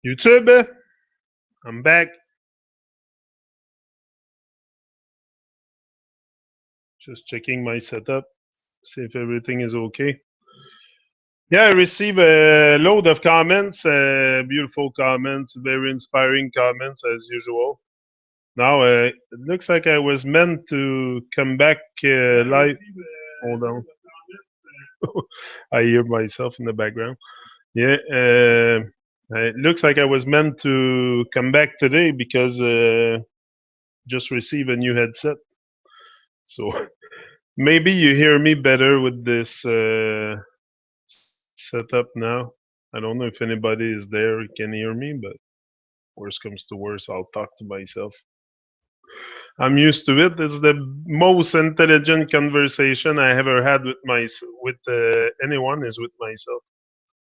YouTube, I'm back. Just checking my setup, see if everything is okay. Yeah, I received a load of comments, beautiful comments, very inspiring comments as usual. Now, it looks like I was meant to come back live. Hold on. I hear myself in the background. Yeah, it looks like I was meant to come back today because just received a new headset. So maybe you hear me better with this setup now. I don't know if anybody is there who can hear me, but worst comes to worst, I'll talk to myself. I'm used to it. It's the most intelligent conversation I ever had with anyone is with myself.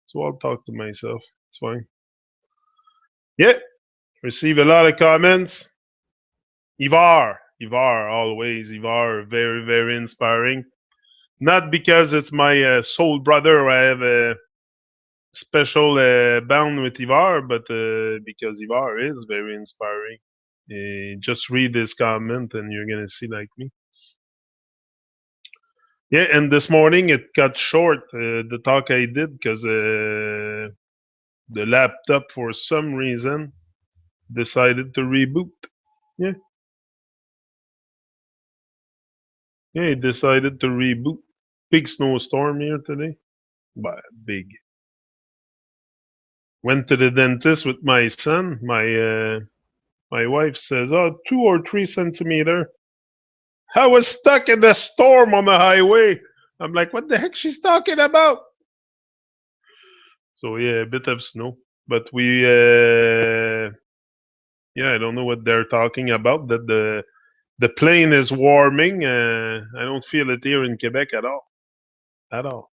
So I'll talk to myself. It's fine. Yeah, receive a lot of comments. Ivar, always Ivar, very very inspiring. Not because it's my soul brother or I have a special bond with Ivar, but because Ivar is very inspiring. Just read this comment and you're gonna see like me. Yeah, and this morning it cut short the talk I did because the laptop for some reason decided to reboot. Yeah, yeah, it decided to reboot. Big snowstorm here today. But big. Went to the dentist with my son. My wife says, "Oh, 2 or 3 centimeter." I was stuck in the storm on the highway. I'm like, what the heck she's talking about? So yeah, a bit of snow, but yeah, I don't know what they're talking about. That the plane is warming. I don't feel it here in Quebec at all, at all.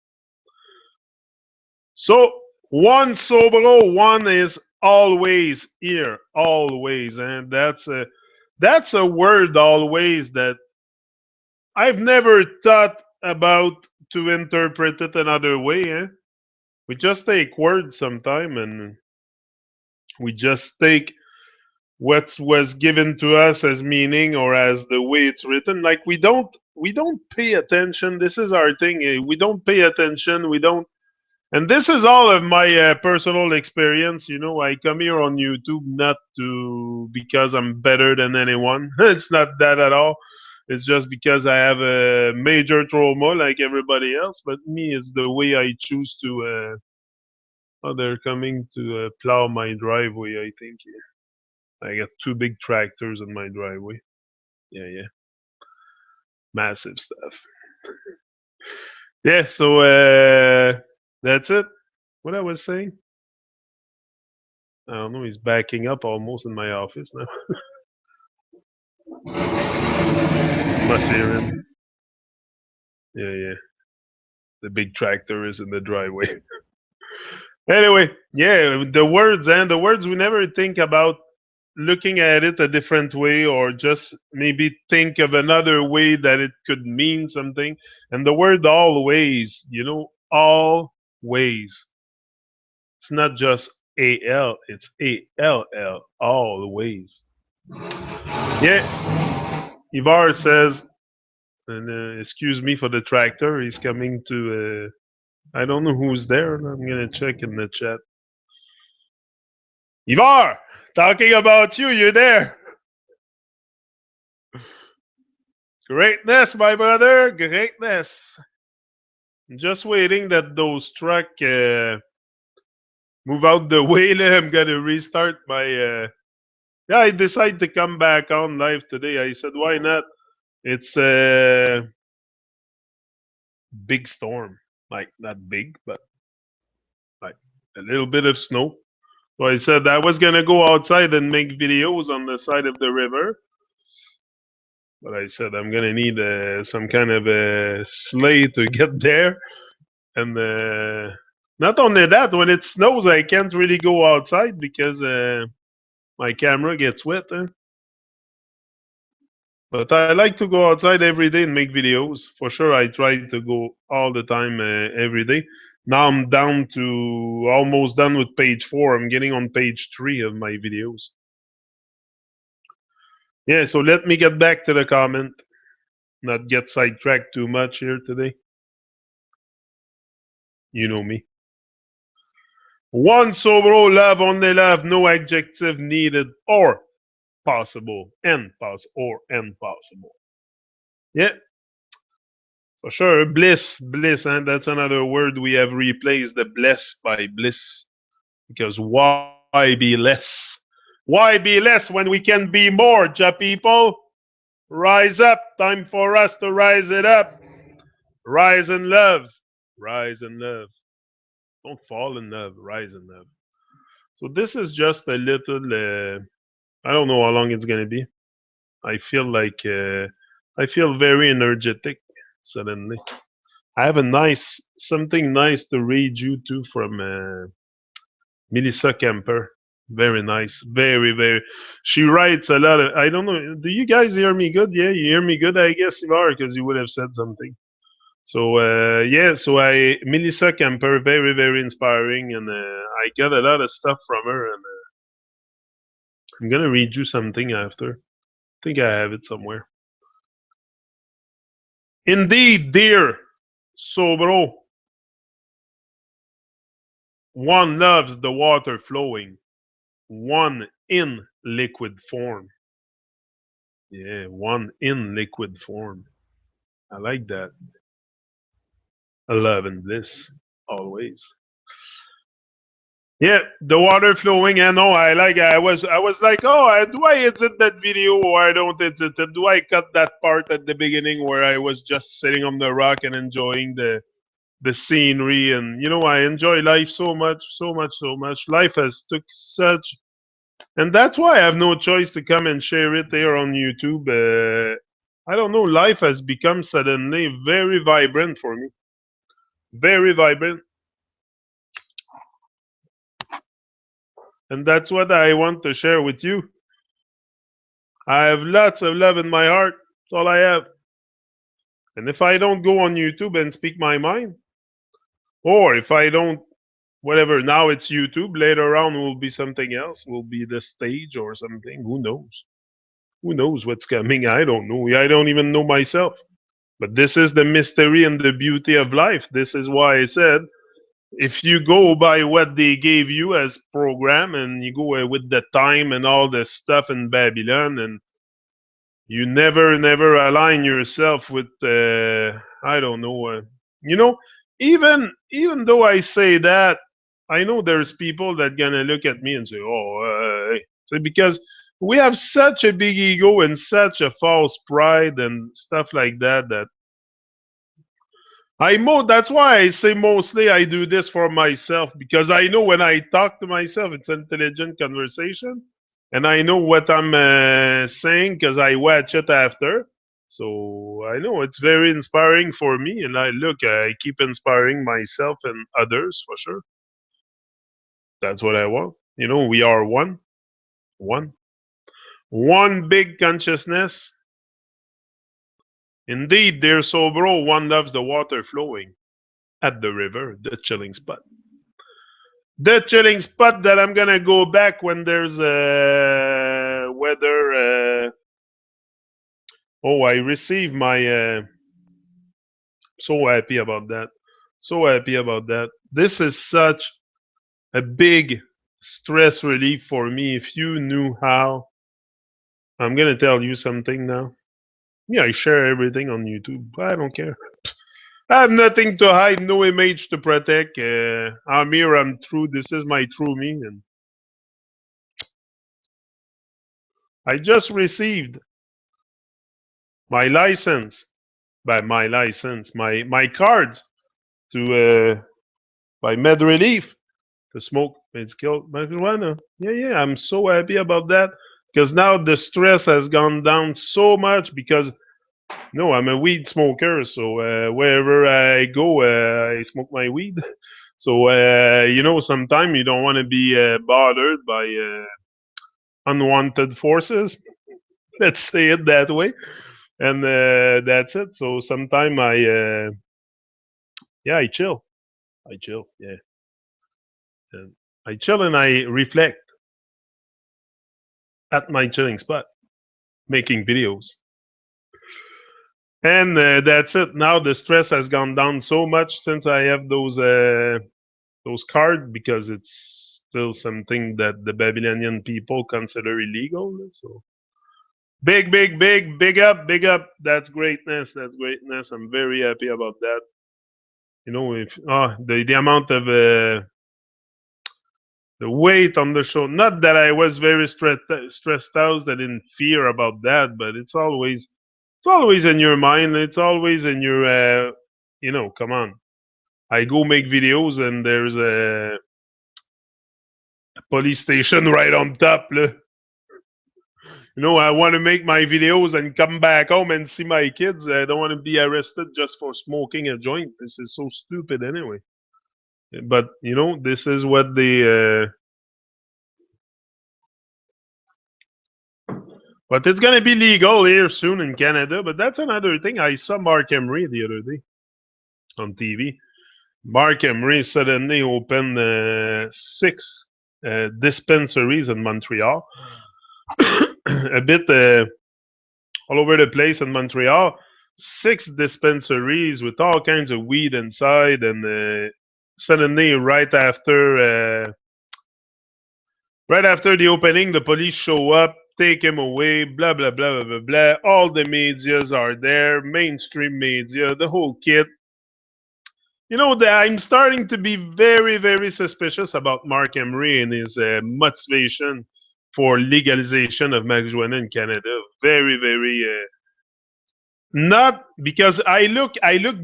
So one sobro, one is always here, always, and that's a word always that I've never thought about to interpret it another way. We just take words sometime and we just take what was given to us as meaning or as the way it's written. Like we don't pay attention. This is our thing. We don't pay attention. We don't. And this is all of my personal experience. You know, I come here on YouTube not to because I'm better than anyone. It's not that at all. It's just because I have a major trauma like everybody else. But me, it's the way I choose to. Oh, they're coming to plow my driveway, I think. Yeah. I got 2 big tractors in my driveway. Yeah, yeah. Massive stuff. Yeah, so that's it. What I was saying? I don't know, he's backing up almost in my office now. Must hear him. Yeah, yeah. The big tractor is in the driveway. Anyway, yeah, the words we never think about looking at it a different way or just maybe think of another way that it could mean something. And the word always, always. It's not just AL, it's ALL, always. Yeah, Ivar says, and excuse me for the tractor, he's coming to, I don't know who's there, I'm gonna check in the chat. Ivar, talking about you, you're there. Greatness, my brother, greatness. I'm just waiting that those truck move out the way. I'm gonna restart my. Yeah, I decided to come back on live today. I said, why not? It's a big storm, like not big, but like a little bit of snow. So I said I was gonna go outside and make videos on the side of the river, but I said I'm gonna need some kind of a sleigh to get there. And not only that, when it snows, I can't really go outside because my camera gets wet. But I like to go outside every day and make videos. For sure, I try to go all the time, every day. Now I'm down to almost done with page 4. I'm getting on page 3 of my videos. Yeah, so let me get back to the comment. Not get sidetracked too much here today. You know me. One sobro, love, only love, no adjective needed or possible. And possible. Yeah, for sure. Bliss, and that's another word we have replaced the bless by bliss. Because why be less? Why be less when we can be more, ja people? Rise up. Time for us to rise it up. Rise in love. Rise in love. Don't fall in love. Rise in love. So this is just a little. I don't know how long it's gonna be. I feel like I feel very energetic suddenly. I have a nice something nice to read you to from Melissa Kemper. Very nice. Very. She writes a lot of. I don't know. Do you guys hear me good? Yeah, you hear me good. I guess you are because you would have said something. So yeah, so I Melissa Kemper, very inspiring, and I get a lot of stuff from her, and I'm gonna read you something after. I think I have it somewhere. Indeed, dear Sobro, one loves the water flowing, one in liquid form. Yeah, one in liquid form. I like that. Love and bliss, always. Yeah, the water flowing. I know. I like. I was like, oh, do I edit that video or I don't edit it? Do I cut that part at the beginning where I was just sitting on the rock and enjoying the scenery? And I enjoy life so much, so much, so much. Life has took such, and that's why I have no choice to come and share it here on YouTube. I don't know. Life has become suddenly very vibrant for me. Very vibrant. And that's what I want to share with you. I have lots of love in my heart. That's all I have. And if I don't go on YouTube and speak my mind, or if I don't, whatever, now it's YouTube, later on will be something else, will be the stage or something. Who knows? Who knows what's coming? I don't know. I don't even know myself. But this is the mystery and the beauty of life. This is why I said if you go by what they gave you as program and you go with the time and all the stuff in Babylon and you never align yourself with I don't know you know even though I say that I know there's people that gonna look at me and say oh so because we have such a big ego and such a false pride and stuff like that that's why I say mostly I do this for myself because I know when I talk to myself, it's intelligent conversation, and I know what I'm saying because I watch it after. So I know it's very inspiring for me, and I keep inspiring myself and others for sure. That's what I want. We are one, one big consciousness. Indeed, dear Sobro, one loves the water flowing at the river, the chilling spot. The chilling spot that I'm gonna go back when there's weather. Oh, I received my. So happy about that. So happy about that. This is such a big stress relief for me. If you knew how, I'm gonna tell you something now. Yeah, I share everything on YouTube. I don't care. I have nothing to hide, no image to protect. I'm here. I'm true. This is my true me, and I just received my license by my license, my cards to by Med Relief to smoke medical marijuana. Yeah. I'm so happy about that because now the stress has gone down so much because no, I'm a weed smoker, so wherever I go, I smoke my weed. So sometimes you don't want to be bothered by unwanted forces. Let's say it that way, and that's it. So sometimes I chill. I chill. Yeah, and I chill and I reflect at my chilling spot, making videos. And that's it. Now the stress has gone down so much since I have those cards because it's still something that the Babylonian people consider illegal. So big up, big up. That's greatness. That's greatness. I'm very happy about that. You know, if the amount of the weight on the show. Not that I was very stressed out. I didn't fear about that, but it's always in your mind. It's always in your Come on. I go make videos and there's a police station right on top. I want to make my videos and come back home and see my kids. I don't want to be arrested just for smoking a joint. This is so stupid anyway. But this is what but it's gonna be legal here soon in Canada. But that's another thing. I saw Mark Emery the other day on TV. Mark Emery suddenly opened six dispensaries in Montreal, a bit all over the place in Montreal. Six dispensaries with all kinds of weed inside, and suddenly, right after the opening, the police show up, take him away, blah blah blah blah blah blah. All the medias are there, mainstream media, the whole kit. I'm starting to be very, very suspicious about Mark Emery and his motivation for legalization of marijuana in Canada. Very, very not because I look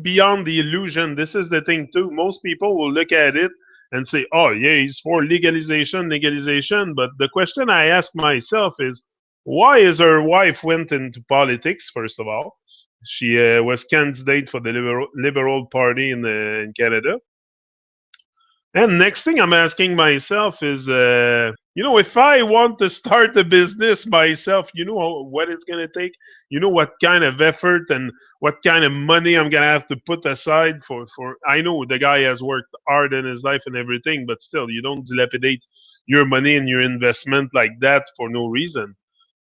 beyond the illusion. This is the thing too. Most people will look at it and say, "Oh, yeah, he's for legalization, legalization." But the question I ask myself is, why is her wife went into politics? First of all, she was candidate for the Liberal Party in Canada. And next thing I'm asking myself is, if I want to start a business myself, what it's going to take? What kind of effort and what kind of money I'm going to have to put aside for. I know the guy has worked hard in his life and everything, but still, you don't dilapidate your money and your investment like that for no reason.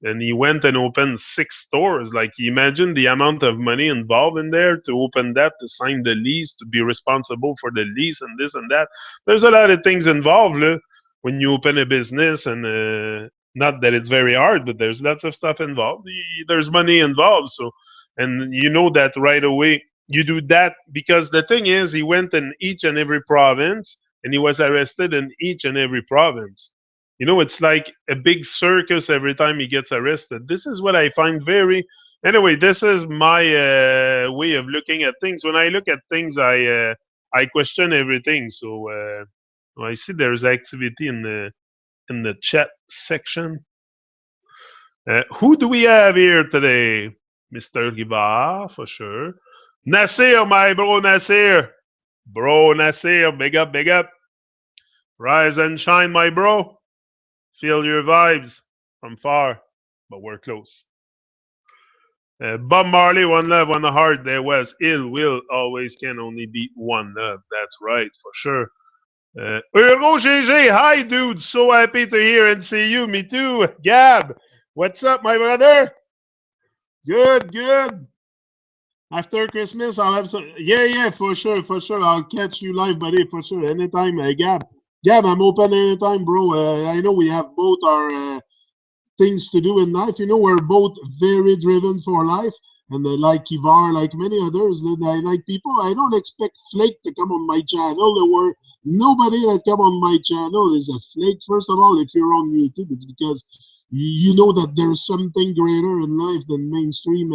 And he went and opened six stores. Like, imagine the amount of money involved in there to open that, to sign the lease, to be responsible for the lease, and this and that. There's a lot of things involved when you open a business, and not that it's very hard, but there's lots of stuff involved. There's money involved, so and you know that right away. You do that because the thing is, he went in each and every province, and he was arrested in each and every province. It's like a big circus every time he gets arrested. This is what I find very. Anyway, this is my way of looking at things. When I look at things, I question everything. So I see there's activity in the chat section. Who do we have here today? Mr. Gibar, for sure. Nasir, my bro, Nasir. Bro, Nasir, big up, big up. Rise and shine, my bro. Feel your vibes from far, but we're close. Bob Marley, one love, one heart. There was ill will always can only beat one love. That's right, for sure. Euro GG, hi dude. So happy to hear and see you. Me too. Gab, what's up, my brother? Good, good. After Christmas, I'll have some. Yeah, yeah, for sure, for sure. I'll catch you live, buddy, for sure. Anytime, Gab. Gab, I'm open anytime, bro. I know we have both our things to do in life. We're both very driven for life. And like Kivar, like many others, I like people. I don't expect Flake to come on my channel. There were nobody that come on my channel is a Flake. First of all, if you're on YouTube, it's because you know that there's something greater in life than mainstream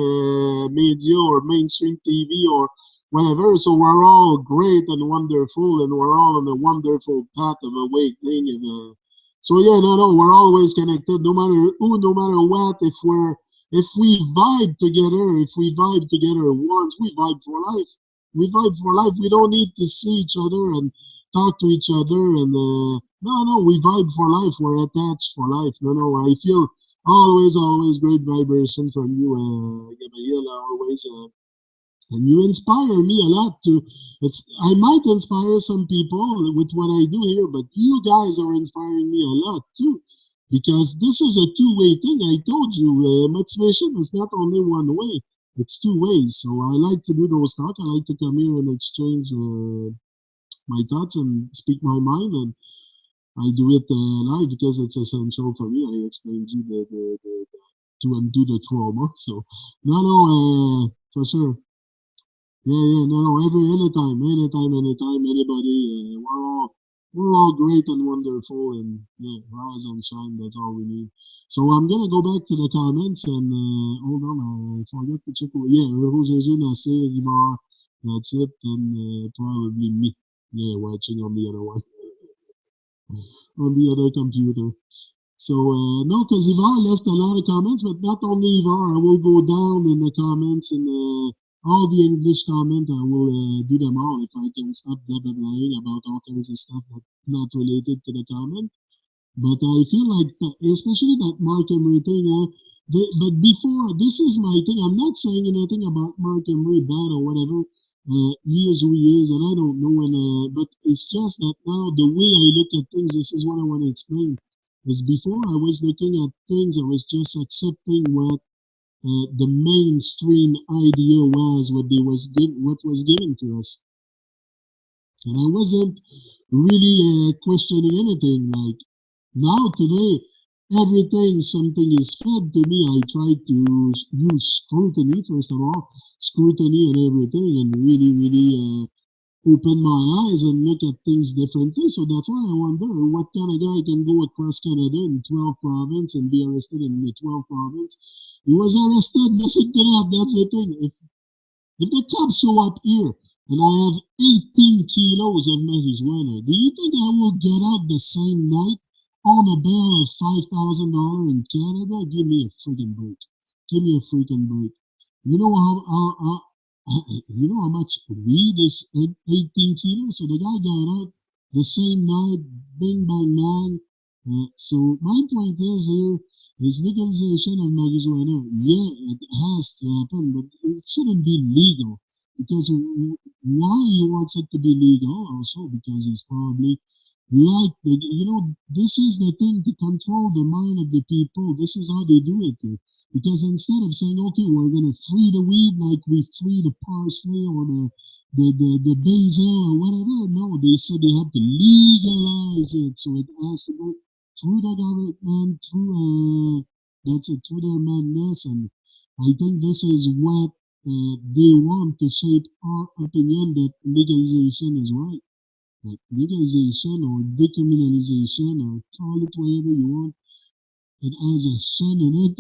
media or mainstream TV or whatever. So we're all great and wonderful, and we're all on a wonderful path of awakening. And so yeah, no, we're always connected, no matter who, no matter what. If we vibe together, once, we vibe for life. We vibe for life. We don't need to see each other and talk to each other. And no, we vibe for life. We're attached for life. No, I feel always great vibration from you, Gabriel. Always. and you inspire me a lot to. It's I might inspire some people with what I do here, but you guys are inspiring me a lot too, because this is a two-way thing. I told you, motivation is not only one way; it's two ways. So I like to do those talk. I like to come here and exchange my thoughts and speak my mind, and I do it live because it's essential for me. I explained you the to undo the trauma. So no, for sure. Yeah, yeah, no, anytime, anybody. We're all great and wonderful, and yeah, rise and shine. That's all we need. So I'm gonna go back to the comments and hold on, I forget to check. Yeah, Roger Nassé, Rivard. That's it, and probably me. Yeah, watching on the other one, on the other computer. So no, because Ivar left a lot of comments, but not only Ivar. I will go down in the comments and all the English comment. I will do them all if I can stop blah blah blahing about all kinds of stuff that not related to the comment. But I feel like, especially that Mark Emery thing. But before, this is my thing. I'm not saying anything about Mark Emery bad or whatever. He is who he is, and I don't know. And but it's just that now the way I look at things, this is what I want to explain. Is before I was looking at things, I was just accepting what the mainstream idea was, what was given to us, and I wasn't really questioning anything. Like now today, everything something is fed to me, I try to use scrutiny first of all, scrutiny and everything, and really open my eyes and look at things differently. So that's why I wonder what kind of guy can go across Canada in 12 province and be arrested in the 12 province. He was arrested. Listen to that. That's the thing. If the cops show up here and I have 18 kilos of marijuana, do you think I will get out the same night on a bail of $5,000 in Canada? Give me a freaking break. Give me a freaking break. You know you know how much weed is 18 kilos? So the guy got out the same night, bing bang bang. So my point is here is legalization of marijuana. Yeah, it has to happen, but it shouldn't be legal. Because why he wants it to be legal? Also because he's probably like this is the thing to control the mind of the people. This is how they do it. Because instead of saying, okay, we're going to free the weed like we free the parsley or the basil or whatever, no, they said they have to legalize it. So it has to go through the government, that's it, through their madness. And I think this is what they want to shape our opinion that legalization is right. Like legalization or decriminalization or call it whatever you want, it has a shun in it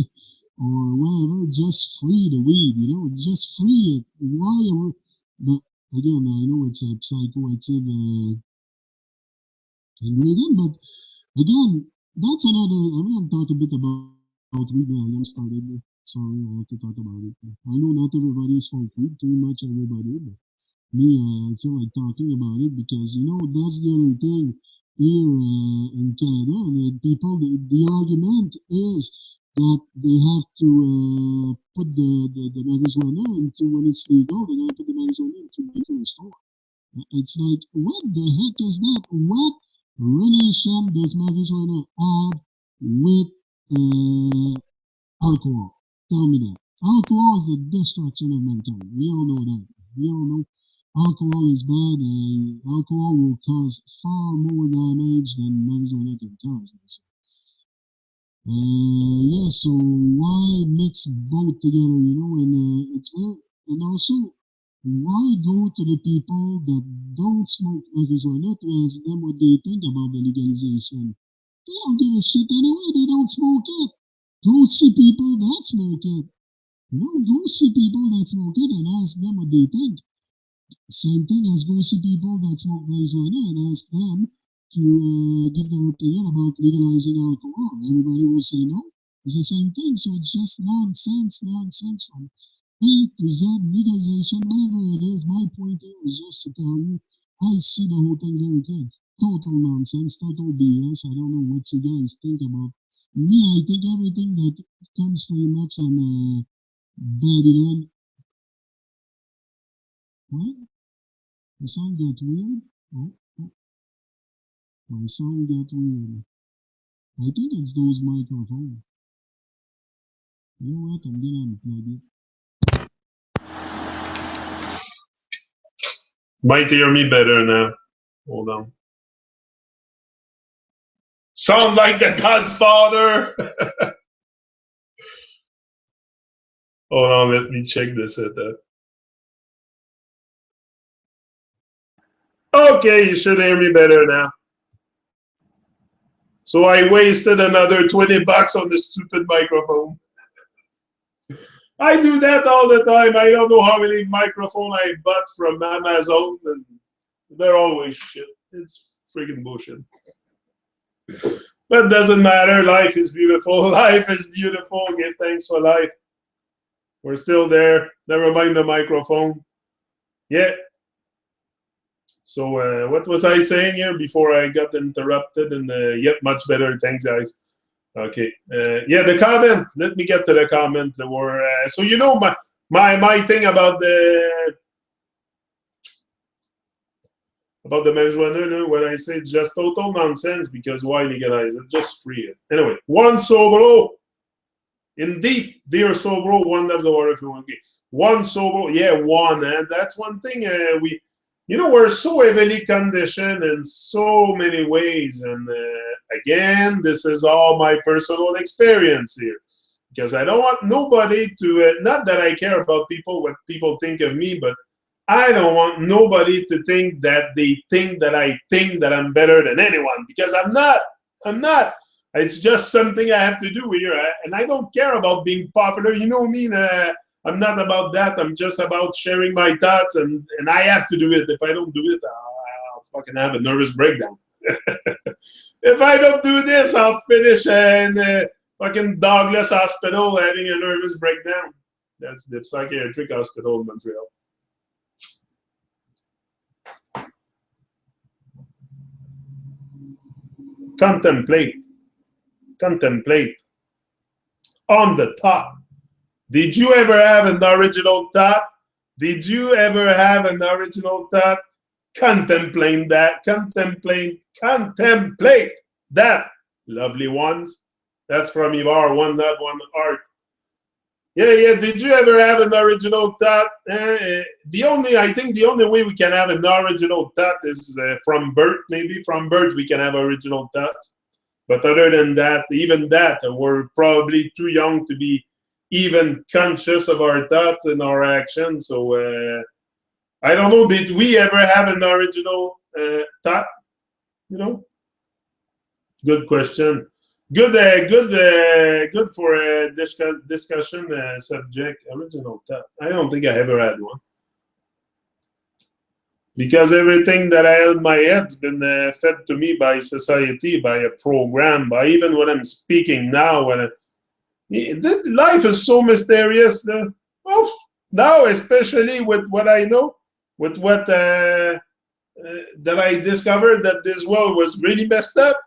or whatever, just free the weed, just free it. Why? But again, I know it's a psychoactive ingredient, but again, that's another. I'm going to talk a bit about weed now. I started. Sorry, I have to talk about it. I know not everybody smoke weed, too much everybody, but me, I feel like talking about it because that's the other thing here in Canada. And people, the argument is that they have to put the marijuana into when it's legal. They're gonna put the marijuana into liquor store. It's like, what the heck is that? What relation does marijuana have with alcohol? Tell me that. Alcohol is the destruction of mankind. We all know that. We all know alcohol is bad. Alcohol will cause far more damage than marijuana can cause. So, yeah, so why mix both together, and it's very, and also, why go to the people that don't smoke marijuana to ask them what they think about the legalization? They don't give a shit anyway, they don't smoke it. Go see people that smoke it. Go see people that smoke it and ask them what they think. Same thing as go see people that smoke marijuana and ask them to give their opinion about legalizing alcohol. Everybody will say no. It's the same thing. So it's just nonsense from A to Z, legalization, whatever it is. My point here is just to tell you, I see the whole thing very clear. Total nonsense, total BS. I don't know what you guys think about me. I think everything that comes pretty much from Babylon What? The sound get weird? Oh, oh, my sound get weird. I think it's those microphones. You know what? I'm gonna unplug it. Might hear me better now. Hold on. Sound like the Godfather. Hold on, let me check this at that. Okay, you should hear me better now. So I wasted another $20 on the stupid microphone. I do that all the time. I don't know how many microphones I bought from Amazon, and they're always shit. It's freaking bullshit. But it doesn't matter. Life is beautiful. Life is beautiful. Give thanks for life. We're still there. Never mind the microphone. Yeah. So what was I saying here before I got interrupted? And yet much better. Thanks, guys. Okay. Yeah, the comment. Let me get to the comment. So you know my thing about the marijuana, when I say it's just total nonsense, because why legalize it? Just free it. Anyway, one sobro. Indeed, dear sobro, one loves the water if you want to get. One sobro, yeah, one. And that's one thing we're so heavily conditioned in so many ways. And again, this is all my personal experience here. Because I don't want nobody to, not that I care about people, what people think of me, but I don't want nobody to think that they think that I think that I'm better than anyone, because I'm not. I'm not. It's just something I have to do here, and I don't care about being popular. You know me. I'm not about that. I'm just about sharing my thoughts, and I have to do it. If I don't do it, I'll fucking have a nervous breakdown. If I don't do this, I'll finish in fucking Douglas Hospital having a nervous breakdown. That's the psychiatric hospital in Montreal. Contemplate on the top. Did you ever have an original thought? Did you ever have an original thought? Contemplate that. Contemplate that, lovely ones. That's from Ivar, one love, one art. Yeah. Did you ever have an original thought? I think the only way we can have an original thought is from birth. Maybe from birth we can have original thoughts. But other than that, even that, we're probably too young to be even conscious of our thoughts and our actions. So I don't know. Did we ever have an original thought? You know, good question. Good for a discussion subject. Original thought. I don't think I ever had one, because everything that I have in my head's been fed to me by society, by a program, by even when I'm speaking now. Life is so mysterious. Well, now, especially with what I know, with what that I discovered, that this world was really messed up.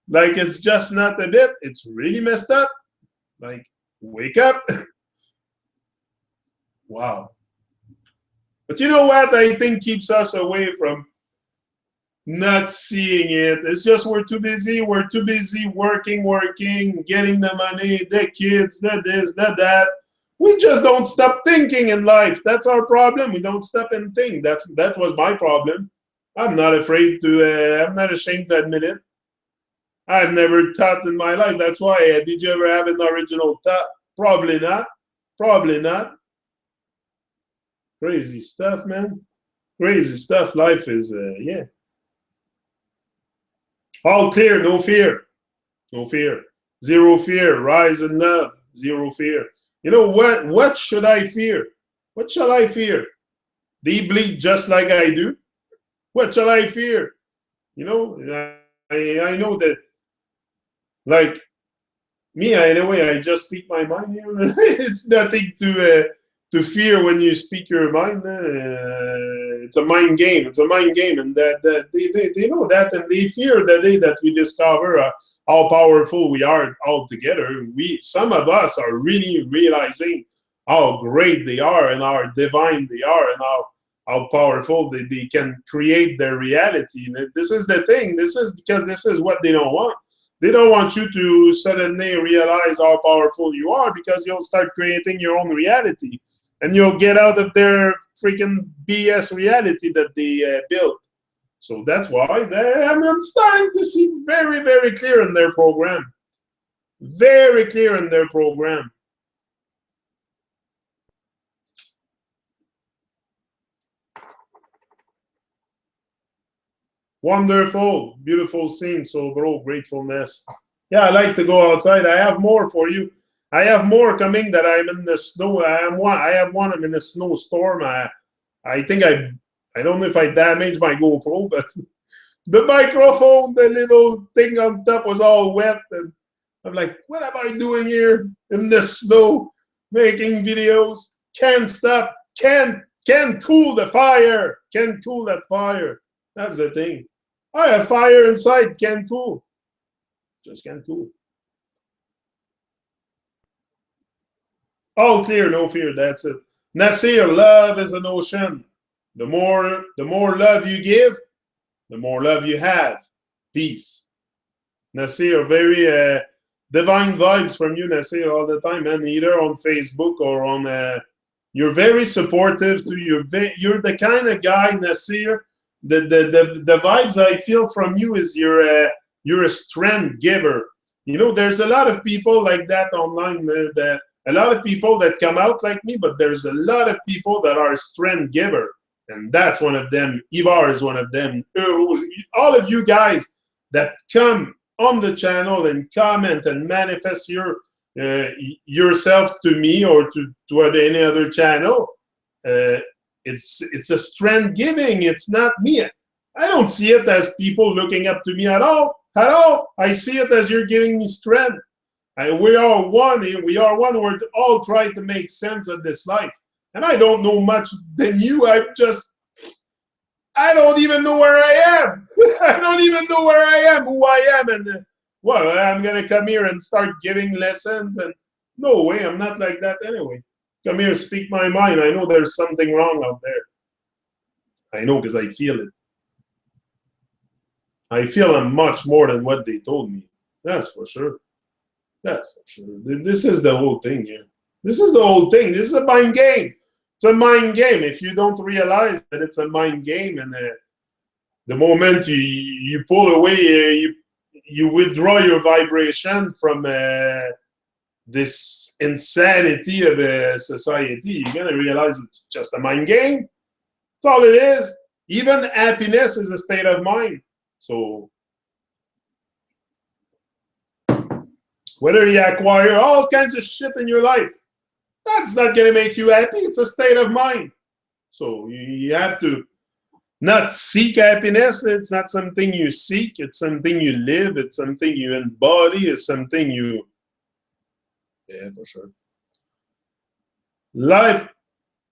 Like, it's just not a bit. It's really messed up. Like, wake up. Wow. But you know what I think keeps us away from not seeing it? It's just we're too busy. We're too busy working, getting the money, the kids, the this, the that. We just don't stop thinking in life. That's our problem. We don't stop and think. That was my problem. I'm not afraid to. I'm not ashamed to admit it. I've never thought in my life. That's why. Did you ever have an original thought? Probably not. Probably not. Crazy stuff, man. Crazy stuff. Life is, yeah. All clear, no fear. No fear. Zero fear. Rise in love. Zero fear. You know what? What should I fear? What shall I fear? They bleed just like I do. What shall I fear? You know, I know that, like, me, anyway, I just speak my mind here. It's nothing to fear when you speak your mind. It's a mind game. It's a mind game, and that they know that, and they fear the day that we discover how powerful we are all together. Some of us are really realizing how great they are and how divine they are and how powerful they can create their reality. This is the thing. This is because this is what they don't want. They don't want you to suddenly realize how powerful you are because you'll start creating your own reality and you'll get out of their freaking BS reality that they built. So that's why I'm starting to see very, very clear in their program. Very clear in their program. Wonderful, beautiful scene. So, bro, gratefulness. Yeah, I like to go outside. I have more for you. I have more coming that I'm in the snow. I have one. I'm in a snowstorm. I think I don't know if I damaged my GoPro, but the microphone, the little thing on top was all wet, and I'm like, what am I doing here in the snow, making videos? Can't stop. Can't cool the fire. Can't cool that fire. That's the thing. I have fire inside. Can't cool. Just can't cool. All clear, no fear. That's it. Nasir, love is an ocean. The more love you give, the more love you have. Peace. Nasir, very divine vibes from you, Nasir, all the time, man. Either on Facebook or on. You're very supportive to you're the kind of guy, Nasir. The vibes I feel from you is you're a strength giver. You know, there's a lot of people like that online. A lot of people that come out like me, but there's a lot of people that are strength giver, and that's one of them. Ivar is one of them. All of you guys that come on the channel and comment and manifest yourself to me or to any other channel. It's a strength giving. It's not me. I don't see it as people looking up to me at all. At all. I see it as you're giving me strength. We are one. We are one. We're all trying to make sense of this life. And I don't know much than you. I don't even know where I am. I don't even know where I am, who I am, and well, I'm gonna come here and start giving lessons. And no way, I'm not like that anyway. Come here, speak my mind. I know there's something wrong out there. I know because I feel it. I feel I'm much more than what they told me. That's for sure. That's for sure. This is the whole thing here. This is the whole thing. This is a mind game. It's a mind game. If you don't realize that it's a mind game, and the moment you pull away, you withdraw your vibration from this insanity of a society, you're gonna realize it's just a mind game. That's all it is. Even happiness is a state of mind. So whether you acquire all kinds of shit in your life, that's not going to make you happy. It's a state of mind. So you have to not seek happiness. It's not something you seek. It's something you live. It's something you embody. It's something you... Yeah, for sure. Life.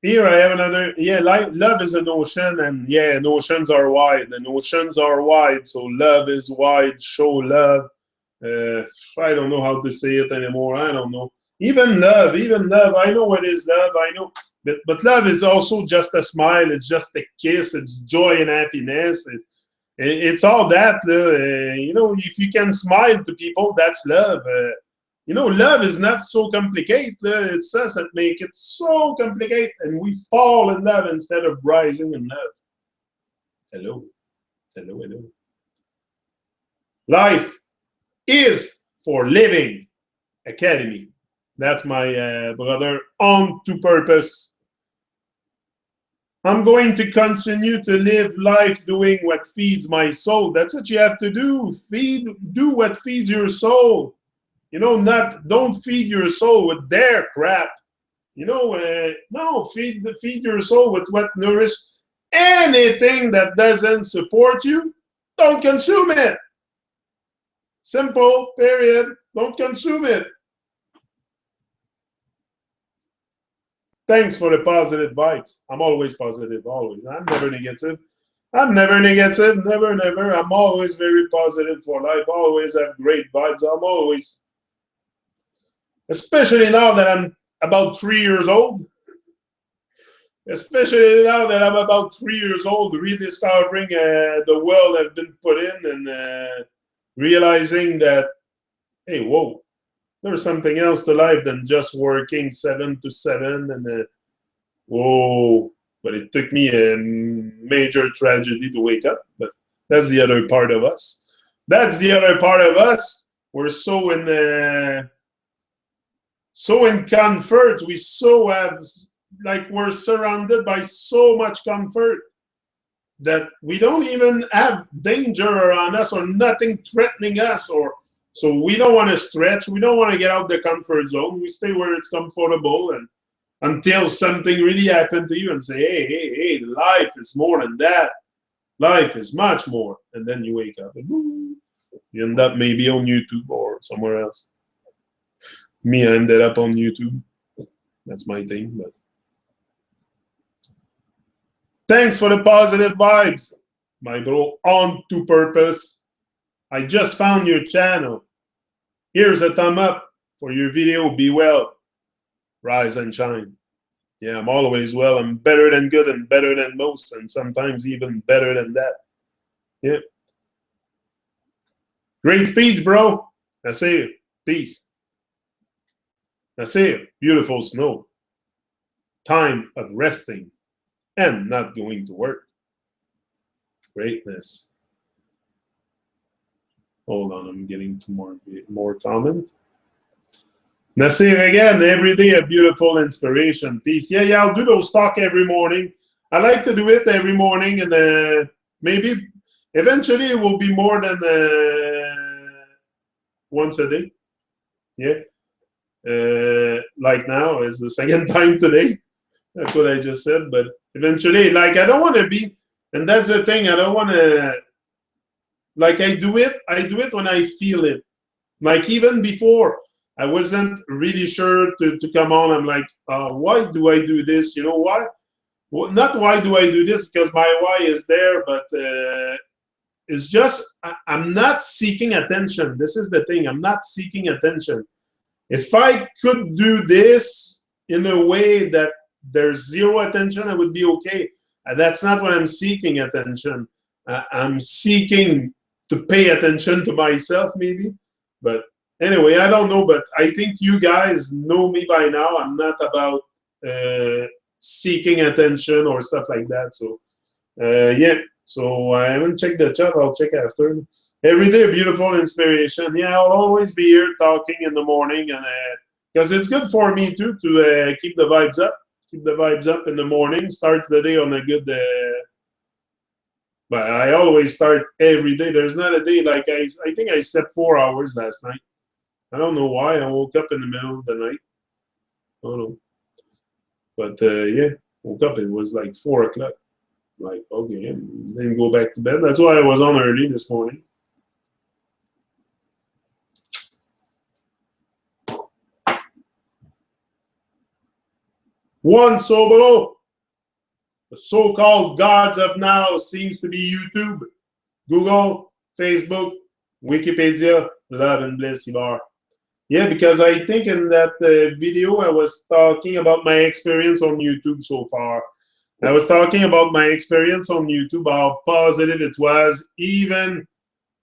Here I have another. Yeah, love is an ocean, and yeah, and oceans are wide. And oceans are wide, so love is wide. Show love. I don't know how to say it anymore. I don't know. Even love. I know what is love. I know. But love is also just a smile. It's just a kiss. It's joy and happiness. It's all that. You know, if you can smile to people, that's love. You know, love is not so complicated. It's us that make it so complicated, and we fall in love instead of rising in love. Hello. Hello, hello. Life is for living. Academy. That's my brother on to purpose. I'm going to continue to live life doing what feeds my soul. That's what you have to do. Do what feeds your soul. You know, don't feed your soul with their crap. You know, no, feed your soul with what nourishes. Anything that doesn't support you, don't consume it. Simple, period. Don't consume it. Thanks for the positive vibes. I'm always positive, always. I'm never negative. Never. I'm always very positive for life. Always have great vibes. I'm always, especially now that about 3 years old. Especially now that I'm about 3 years old, rediscovering the world I've been put in and realizing that, hey, whoa, there's something else to life than just working 7 to 7 and whoa. But it took me a major tragedy to wake up. But that's the other part of us. That's the other part of us. We're so in comfort. We so have, like, we're surrounded by so much comfort that we don't even have danger around us or nothing threatening us, or so we don't want to stretch. We don't want to get out the comfort zone. We stay where it's comfortable and until something really happened to you and say, hey, life is more than that. Life is much more. And then you wake up and boom, you end up maybe on YouTube or somewhere else. Me, I ended up on YouTube. That's my thing. But thanks for the positive vibes, my bro. On to purpose. I just found your channel. Here's a thumb up for your video. Be well. Rise and shine. Yeah, I'm always well. I'm better than good and better than most, and sometimes even better than that. Yeah. Great speech, bro. That's it. Peace. That's it. Beautiful snow. Time of resting and not going to work. Greatness. Hold on, I'm getting to more comment. Nasir again, every day a beautiful inspiration. Peace. Yeah, I'll do those talk every morning. I like to do it every morning, and maybe eventually it will be more than once a day. Yeah. Like now is the second time today. That's what I just said. But eventually, like, I don't want to be, and that's the thing, I don't want to, like, I do it when I feel it. Like, even before, I wasn't really sure to come on. I'm like, why do I do this? You know why? Well, not why do I do this, because my why is there, but it's just, I'm not seeking attention. This is the thing. I'm not seeking attention. If I could do this in a way that there's zero attention, I would be okay. That's not what I'm seeking attention. I'm seeking to pay attention to myself, maybe. But anyway, I don't know, but I think you guys know me by now. I'm not about seeking attention or stuff like that. So, yeah. So I haven't checked the chat. I'll check after. Every day, a beautiful inspiration. Yeah, I'll always be here talking in the morning, and because it's good for me too to keep the vibes up. Keep the vibes up in the morning. Start the day on a good. But I always start every day. There's not a day like I think I slept 4 hours last night. I don't know why. I woke up in the middle of the night. I don't know. But yeah, woke up. It was like 4 o'clock. Like, okay, and then go back to bed. That's why I was on early this morning. One Sobolo. The so-called gods of now seems to be YouTube, Google, Facebook, Wikipedia, love and bliss, Ibar. Yeah, because I think in that video I was talking about my experience on YouTube so far. I was talking about my experience on YouTube, how positive it was, even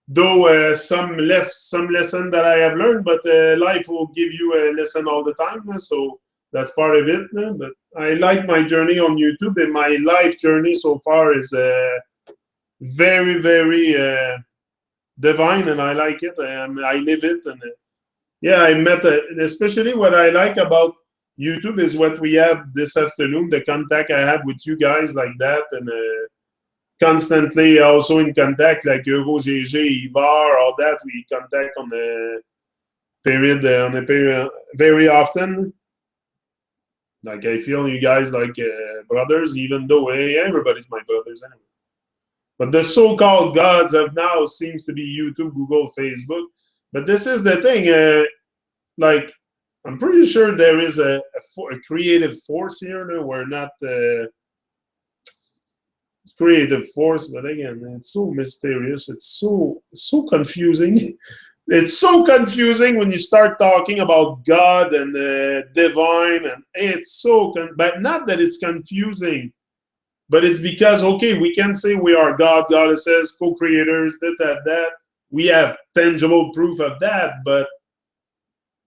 though some lesson that I have learned, but life will give you a lesson all the time, so that's part of it. But I like my journey on YouTube, and my life journey so far is very, very divine, and I like it. I live it, and yeah, I met, especially what I like about YouTube is what we have this afternoon, the contact I have with you guys like that, and constantly also in contact, like Euro, GG, Ivar, all that, we contact on the period, very often. Like, I feel you guys like brothers, even though everybody's my brothers anyway. But the so-called gods of now seems to be YouTube, Google, Facebook. But this is the thing, like, I'm pretty sure there is a creative force here. No? We're not creative force, but again, it's so mysterious. It's so confusing. It's so confusing when you start talking about God and divine, and it's so but not that it's confusing, but it's because okay, we can say we are God, goddesses, co-creators, that. We have tangible proof of that, but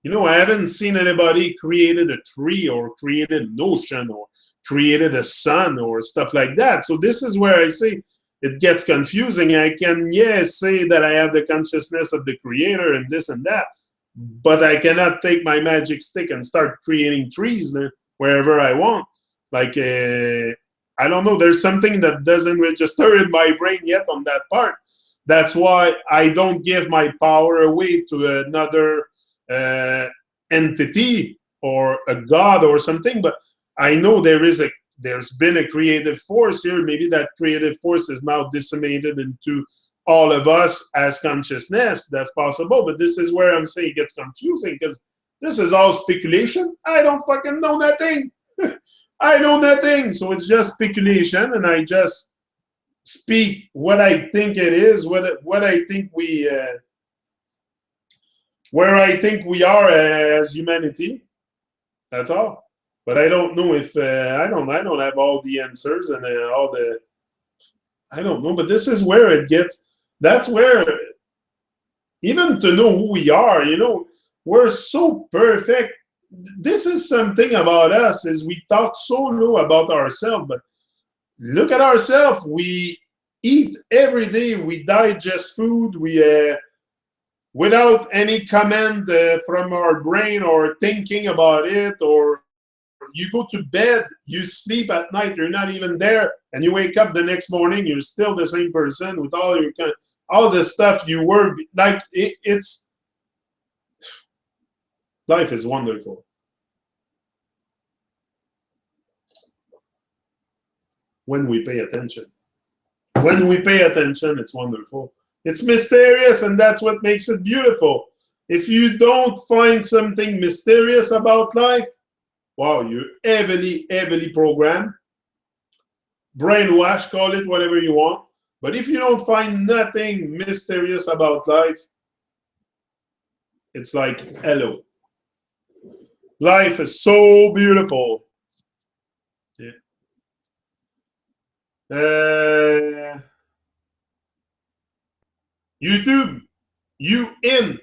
I haven't seen anybody created a tree or created an ocean or created a sun or stuff like that. So this is where I say it gets confusing. I can, yes, say that I have the consciousness of the creator and this and that, but I cannot take my magic stick and start creating trees wherever I want. Like, I don't know, there's something that doesn't register in my brain yet on that part. That's why I don't give my power away to another uh, entity or a god or something, but I know there's been a creative force here. Maybe that creative force is now disseminated into all of us as consciousness. That's possible, but this is where I'm saying it gets confusing because this is all speculation. I don't fucking know nothing. I know nothing, so it's just speculation, and I just speak what I think it is, what I think where I think we are as humanity. That's all. But I don't know if I don't have all the answers and all the I don't know. But this is where it gets. That's where even to know who we are, we're so perfect. This is something about us is we talk so low about ourselves, but look at ourselves. We eat every day. We digest food. We without any command from our brain or thinking about it, or you go to bed, you sleep at night, you're not even there, and you wake up the next morning, you're still the same person with all the stuff you were like. It's life is wonderful when we pay attention. When we pay attention, it's wonderful. It's mysterious, and that's what makes it beautiful. If you don't find something mysterious about life, wow, you're heavily, heavily programmed, brainwash, call it whatever you want. But if you don't find nothing mysterious about life, it's like, hello. Life is so beautiful. Yeah. YouTube, you in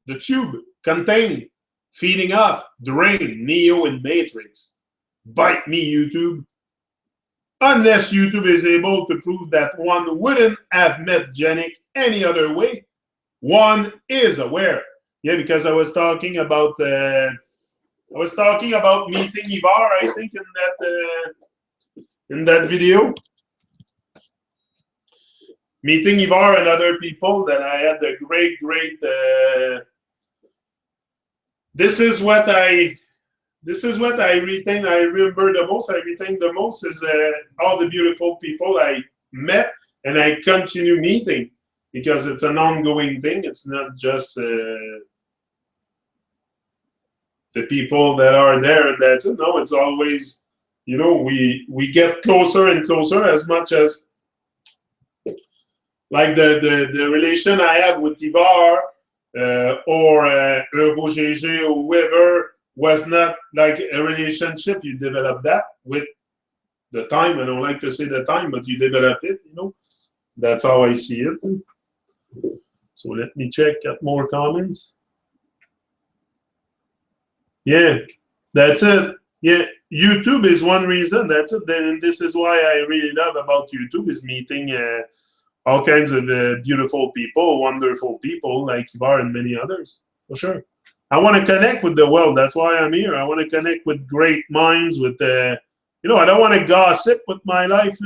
the tube, contain, feeding off, drain, Neo and Matrix. Bite me, YouTube. Unless YouTube is able to prove that one wouldn't have met Genic any other way, one is aware. Yeah, because I was talking about meeting Ivar, I think, in that video. Meeting Ivar and other people that I had a great. This is what I retain. I remember the most. I retain the most is all the beautiful people I met and I continue meeting because it's an ongoing thing. It's not just the people that are there and that's it. No, it's always, we get closer and closer as much as like the relation I have with Ivar or GG or whoever was not like a relationship. You develop that with the time. I don't like to say the time, but you develop it, That's how I see it. So let me check at more comments. Yeah, that's it. Yeah, YouTube is one reason. That's it. Then this is why I really love about YouTube is meeting all kinds of beautiful people, wonderful people like Ivar and many others, for sure. I want to connect with the world. That's why I'm here. I want to connect with great minds, with, I don't want to gossip with my life.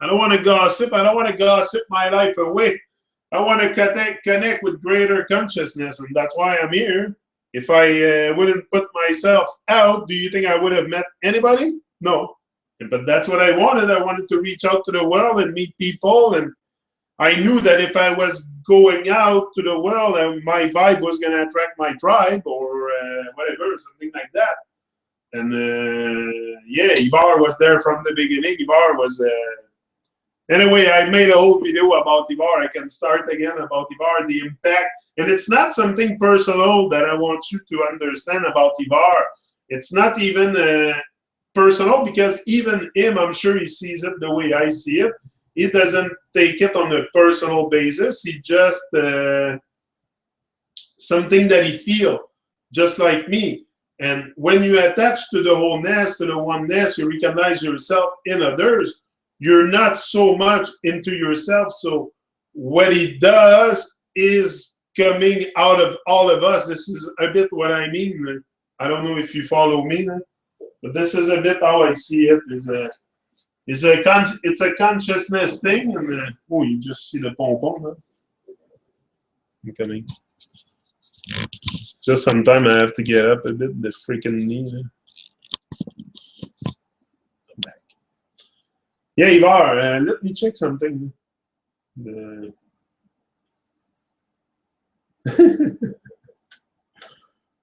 I don't want to gossip. I don't want to gossip my life away. I want to connect with greater consciousness, and that's why I'm here. If I wouldn't put myself out, do you think I would have met anybody? No. But that's what I wanted. I wanted to reach out to the world and meet people, and I knew that if I was going out to the world, my vibe was going to attract my tribe or whatever, something like that. And yeah, Ivar was there from the beginning. Ivar was Anyway, I made a whole video about Ivar. I can start again about Ivar, the impact. And it's not something personal that I want you to understand about Ivar. It's not even personal because even him, I'm sure he sees it the way I see it. He doesn't take it on a personal basis. He just something that he feel, just like me. And when you attach to the wholeness, to the oneness, you recognize yourself in others. You're not so much into yourself. So what he does is coming out of all of us. This is a bit what I mean. I don't know if you follow me, but this is a bit how I see it. It's a consciousness thing. And oh, you just see the pompon. Huh? I'm coming. Just sometimes I have to get up a bit. The freaking knee. Back. Yeah, Ivar, let me check something.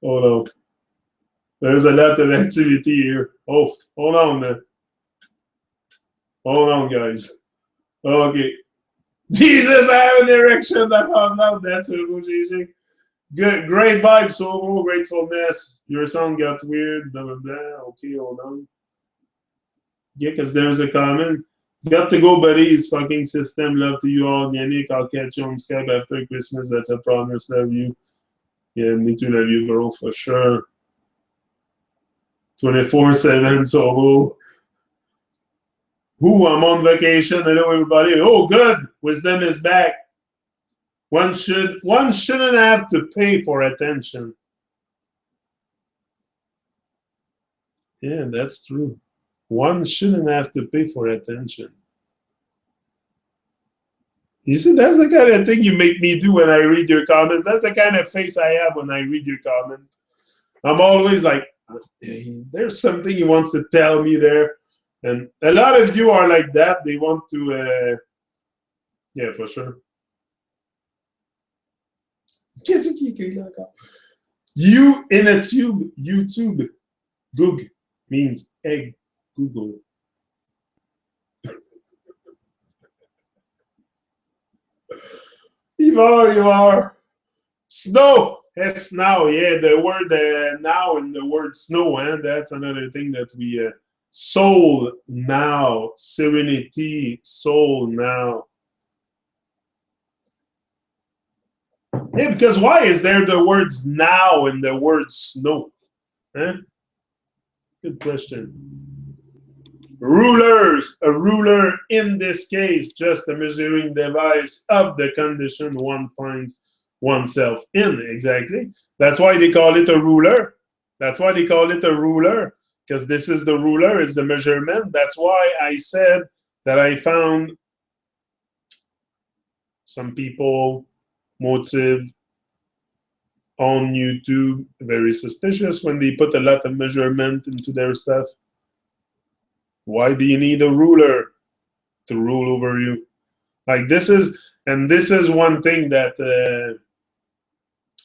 Hold on. There's a lot of activity here. Oh, hold on. Hold on, guys. Okay. Jesus, I have an erection. I found out that's a Jesus. Good, great vibes, so gratefulness. Your sound got weird. Blah, blah, blah. Okay, hold on. Yeah, because there's a comment. Got to go, buddies. Fucking system. Love to you all. Yannick, I'll catch you on Skype after Christmas. That's a promise. Love you. Yeah, me too. Love you, bro, for sure. 24/7 solo. Ooh, I'm on vacation. Hello, everybody. Oh, good. Wisdom is back. One shouldn't have to pay for attention. Yeah, that's true. One shouldn't have to pay for attention. You see, that's the kind of thing you make me do when I read your comments. That's the kind of face I have when I read your comment. I'm always like, there's something he wants to tell me there. And a lot of you are like that. They want to, yeah, for sure. You in a tube, YouTube. Goog means egg. Google. Ivar. Snow. Yes, now. Yeah, the word now and the word snow. That's another thing that we soul now. Serenity. Soul now. Yeah, because why is there the words now and the word snow? Huh? Good question. Rulers. A ruler in this case, just a measuring device of the condition one finds oneself in. Exactly. That's why they call it a ruler. That's why they call it a ruler, because this is the ruler, it's the measurement. That's why I said that I found some people motive on YouTube very suspicious when they put a lot of measurement into their stuff. Why do you need a ruler to rule over you? Like this is one thing that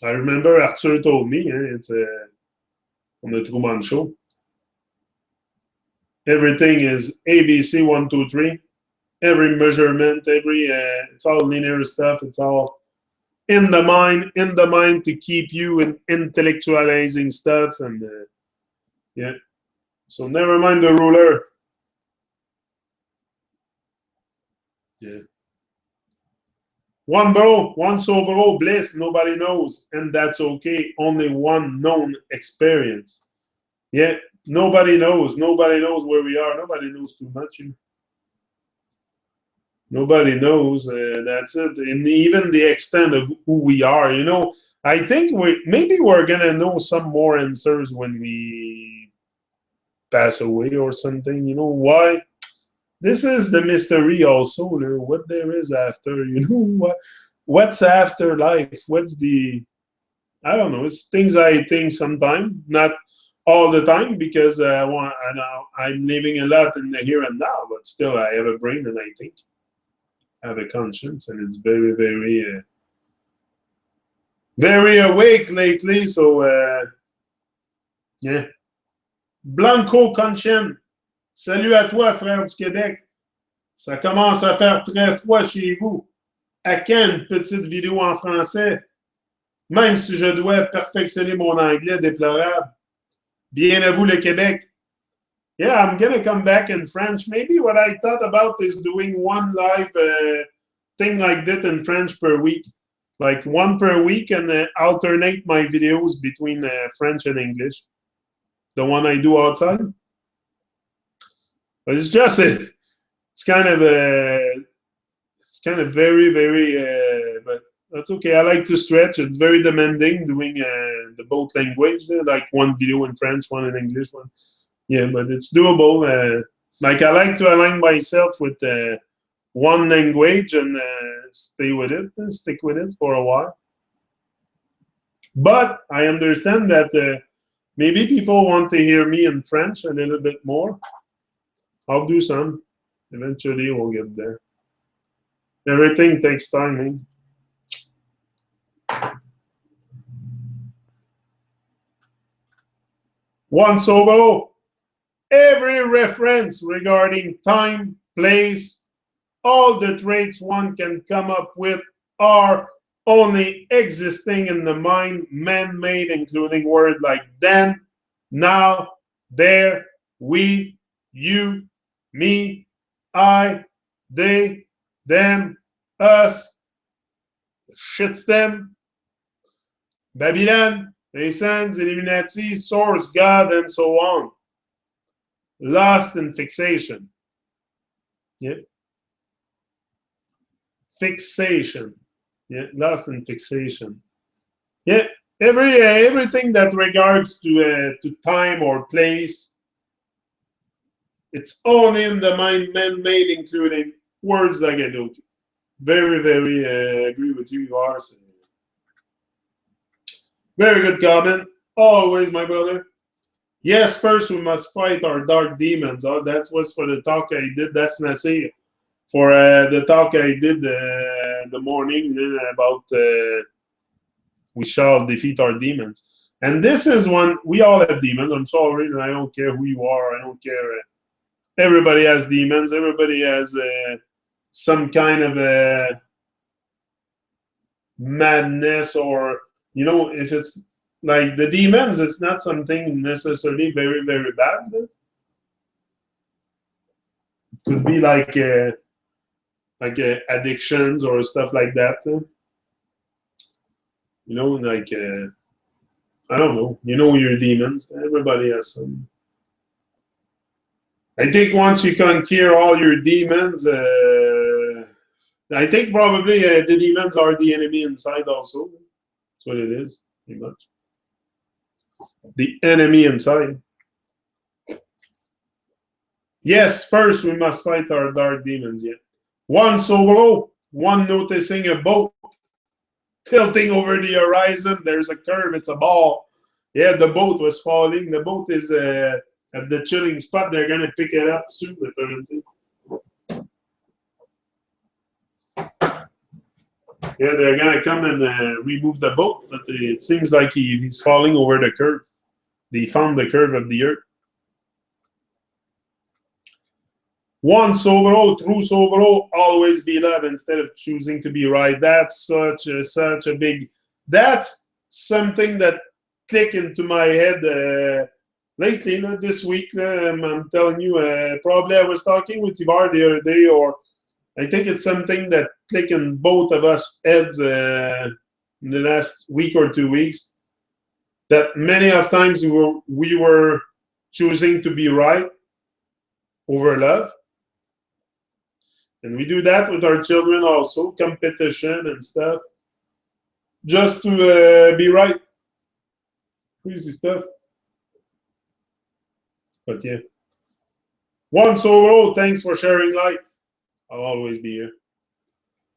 I remember Arthur told me. It's on the Truman Show. Everything is ABC 1, 2, 3. Every measurement, it's all linear stuff. It's all in the mind to keep you in intellectualizing stuff. And yeah, so never mind the ruler. Yeah. One bro, one sober bliss, nobody knows, and that's okay. Only one known experience. Yeah, nobody knows. Nobody knows where we are. Nobody knows too much. Nobody knows. That's it. And even the extent of who we are, I think maybe we're gonna know some more answers when we pass away or something. You know why? This is the mystery also. What there is after. What's after life? What's the? I don't know. It's things I think sometimes, not all the time, because I'm living a lot in the here and now. But still, I have a brain and I think. Have a conscience, and it's very, very, very awake lately. So, yeah. Blanco Conscient, salut à toi, frère du Québec. Ça commence à faire très froid chez vous. À quand une petite vidéo en français? Même si je dois perfectionner mon anglais déplorable. Bien à vous, le Québec. Yeah, I'm gonna come back in French. Maybe what I thought about is doing one live thing like that in French per week, like one per week, and alternate my videos between French and English. The one I do outside. But it's just it's kind of it's kind of very but that's okay. I like to stretch. It's very demanding doing the both language, like one video in French, one in English, one. Yeah, but it's doable. Like I like to align myself with one language and stay with it, and stick with it for a while. But I understand that maybe people want to hear me in French a little bit more. I'll do some. Eventually, we'll get there. Everything takes time. Once over, every reference regarding time, place, all the traits one can come up with are only existing in the mind, man-made, including words like then, now, there, we, you, me, I, they, them, us, shits them, Babylon, Masons, Illuminati, Source, God, and so on. Lost in fixation. Yeah. Fixation. Yeah, lost in fixation. Yeah, everything that regards to time or place, it's only in the mind, man-made, including words like I do. Very agree with you, Lars. Very good comment. Always, my brother. Yes, first we must fight our dark demons. Oh, that's what's for the talk I did. That's Nasir. For the talk I did the morning about we shall defeat our demons. And this is one, we all have demons. I'm sorry, and I don't care who you are. I don't care. Everybody has demons. Everybody has some kind of madness, or, you know, if it's like the demons, it's not something necessarily very bad. It could be like addictions or stuff like that. You know, like I don't know. You know your demons. Everybody has some. I think once you conquer all your demons, I think probably the demons are the enemy inside also. That's what it is, pretty much. The enemy inside. Yes, first we must fight our dark demons. Yeah. One solo, one noticing a boat tilting over the horizon. There's a curve. It's a ball. Yeah, the boat was falling. The boat is at the chilling spot. They're gonna pick it up soon. Yeah, they're gonna come and remove the boat, but it seems like he's falling over the curve. They found the curve of the earth. One sobro, true sobro, always be love instead of choosing to be right. That's such a big. That's something that clicked into my head lately. Not this week. I'm telling you. Probably I was talking with Ivar the other day, or I think it's something that clicked in both of us heads in the last week or 2 weeks. That many of times we were choosing to be right over love. And we do that with our children also, competition and stuff, just to be right. Crazy stuff. But yeah. One solo, thanks for sharing life. I'll always be here.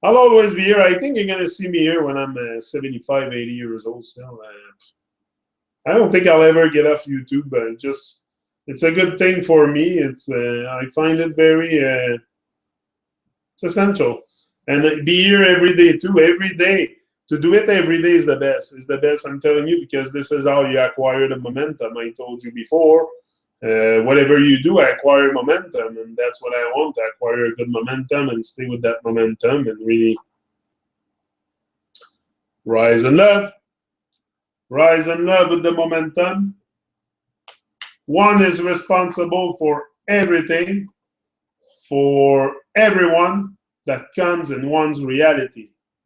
I'll always be here. I think you're going to see me here when I'm 75, 80 years old still. I don't think I'll ever get off YouTube, but it's a good thing for me. I find it very... it's essential. And be here every day too. Every day. To do it every day is the best. It's the best, I'm telling you, because this is how you acquire the momentum. I told you before. Whatever you do, I acquire momentum, and that's what I want. To acquire a good momentum and stay with that momentum and really rise and love. Rise and love with the momentum. One is responsible for everything, for everyone that comes in one's reality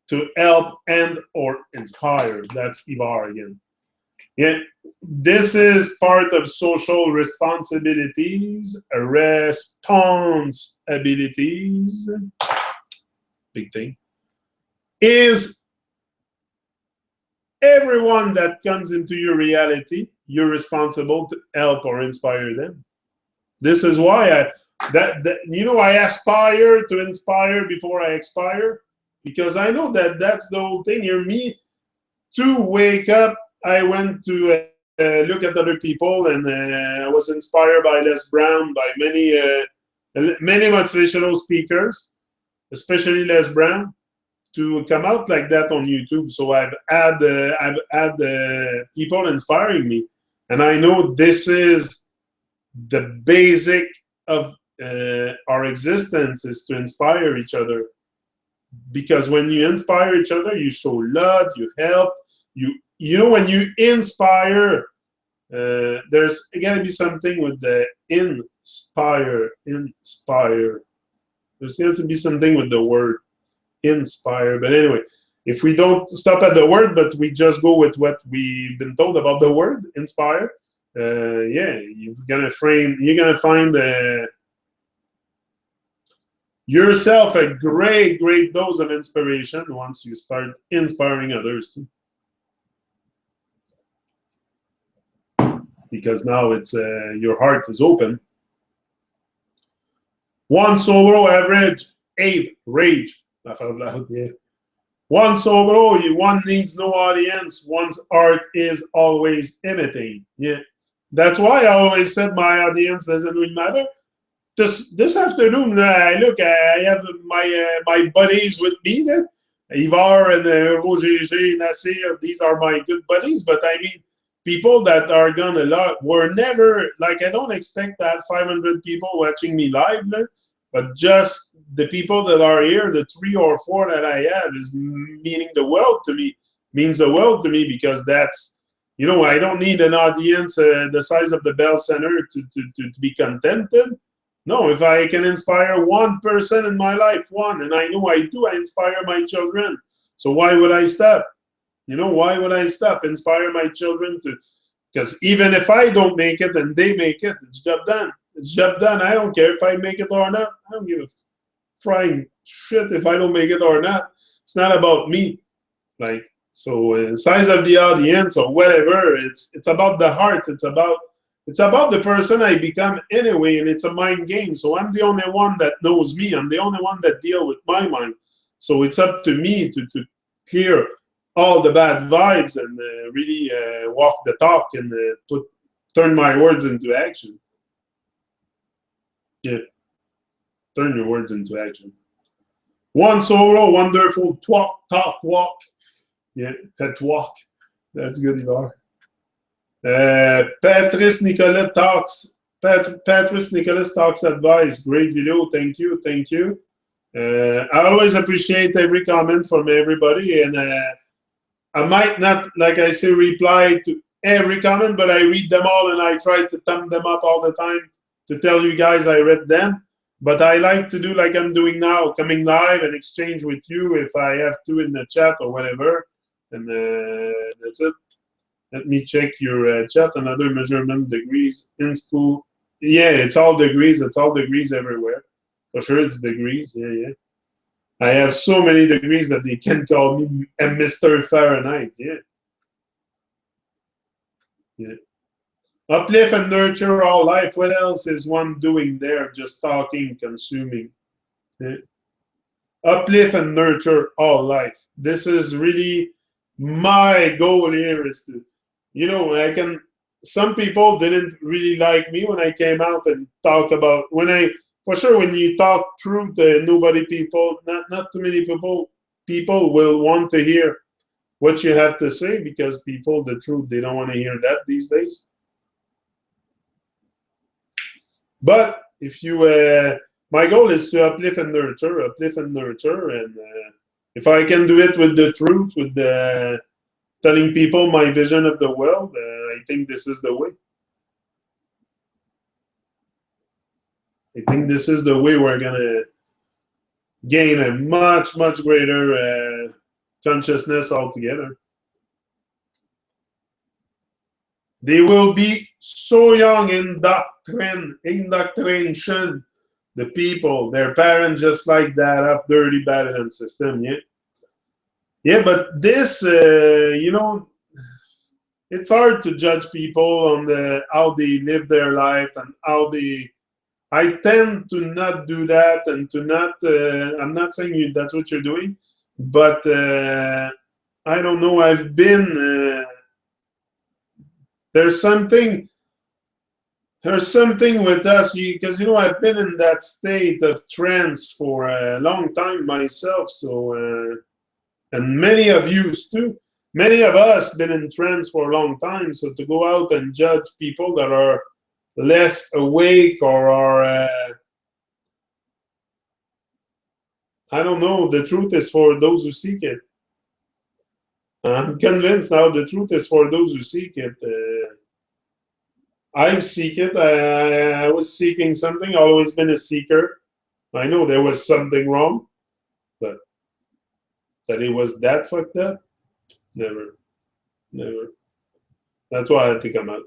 to help and or inspire. That's Ibar again. Yeah, this is part of social responsibilities, responsibilities, big thing, is everyone that comes into your reality, you're responsible to help or inspire them. This is why I aspire to inspire before I expire, because I know that that's the whole thing. You're me to wake up. I went to look at other people, and I was inspired by Les Brown, by many motivational speakers, especially Les Brown, to come out like that on YouTube. So I've had people inspiring me, and I know this is the basic of our existence is to inspire each other. Because when you inspire each other, you show love, you help, when you inspire, there's got to be something with the inspire. There's got to be something with the word inspire. But anyway, if we don't stop at the word, but we just go with what we've been told about the word inspire, you're gonna find yourself a great dose of inspiration once you start inspiring others too. Because now it's your heart is open. One solo average, rage. One solo, one needs no audience. One's art is always imitating. Yeah, that's why I always said my audience doesn't really matter. This afternoon, I have my buddies with me. Ivar and Roger, Nasir, these are my good buddies. But I mean, people that are gonna love were never like, I don't expect to have 500 people watching me live, but just the people that are here, the 3 or 4 that I have, is means the world to me. Because that's, I don't need an audience the size of the Bell Center to be contented. No, if I can inspire one person in my life, and I know I do, I inspire my children. So why would I stop? Why would I stop? Inspire my children because even if I don't make it and they make it, it's job done. It's job done. I don't care if I make it or not. I don't give a frying shit if I don't make it or not. It's not about me. Size of the audience or whatever. It's about the heart. It's about the person I become anyway, and it's a mind game. So I'm the only one that knows me. I'm the only one that deals with my mind. So it's up to me to clear all the bad vibes and really walk the talk and turn my words into action. Yeah, turn your words into action. One solo, wonderful talk, walk. Yeah, pet walk. That's good, Ivar. Patrice Nicolas talks. Patrice Nicolas talks advice. Great video. Thank you. I always appreciate every comment from everybody, and I might not, like I say, reply to every comment, but I read them all and I try to thumb them up all the time to tell you guys I read them. But I like to do like I'm doing now, coming live and exchange with you if I have to in the chat or whatever. And that's it. Let me check your chat. Another measurement degrees in school. Yeah, it's all degrees. It's all degrees everywhere. For sure, it's degrees. Yeah. I have so many degrees that they can call me a Mr. Fahrenheit. Yeah. Uplift and nurture all life. What else is one doing there? Just talking, consuming. Yeah. Uplift and nurture all life. This is really my goal here is to, some people didn't really like me when I came out and talk about, for sure, when you talk truth, not too many people will want to hear what you have to say, because the truth, they don't want to hear that these days. But if you, my goal is to uplift and nurture, and if I can do it with the truth, with the telling people my vision of the world, I think this is the way. I think this is the way we're gonna gain a much greater consciousness altogether. They will be so young in indoctrination, the people, their parents just like that, have dirty bad hand system, yeah. Yeah, but this, it's hard to judge people on the how they live their life and how they. I tend to not do that and to not. I'm not saying that's what you're doing, but I don't know. I've been there's something with us because I've been in that state of trance for a long time myself. So and many of you too. Many of us been in trance for a long time. So to go out and judge people that are less awake or are I don't know. The truth is for those who seek it. I'm convinced now the truth is for those who seek it. I seek it. I was seeking something. Always been a seeker. I know there was something wrong, but that it was that fucked up, never, never. That's why I had to come out.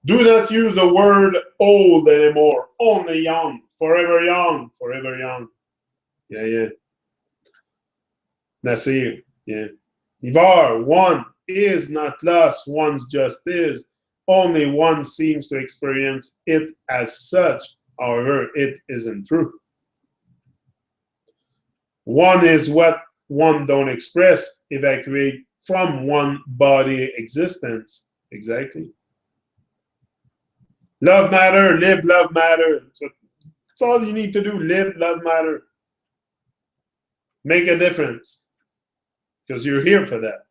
Do not use the word old anymore. Only young, forever young, forever young. Yeah, yeah. Nasir, yeah. Ivar, one is not lost, one's just is. Only one seems to experience it as such. However, it isn't true. One is what one don't express, evacuate from one body existence. Exactly. Love matter, live, love matter. That's all you need to do. Live, love matter. Make a difference. Because you're here for that.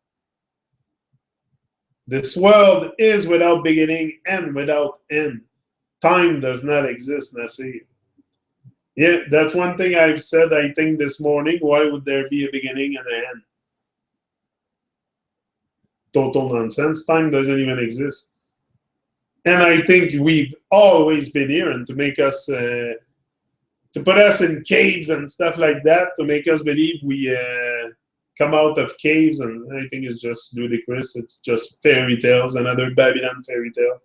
This world is without beginning and without end. Time does not exist, Nasir. Yeah, that's one thing I've said, I think, this morning. Why would there be a beginning and an end? Total nonsense. Time doesn't even exist. And I think we've always been here, and to make us, to put us in caves and stuff like that, to make us believe we come out of caves, and I think it's just ludicrous. It's just fairy tales, another Babylon fairy tale.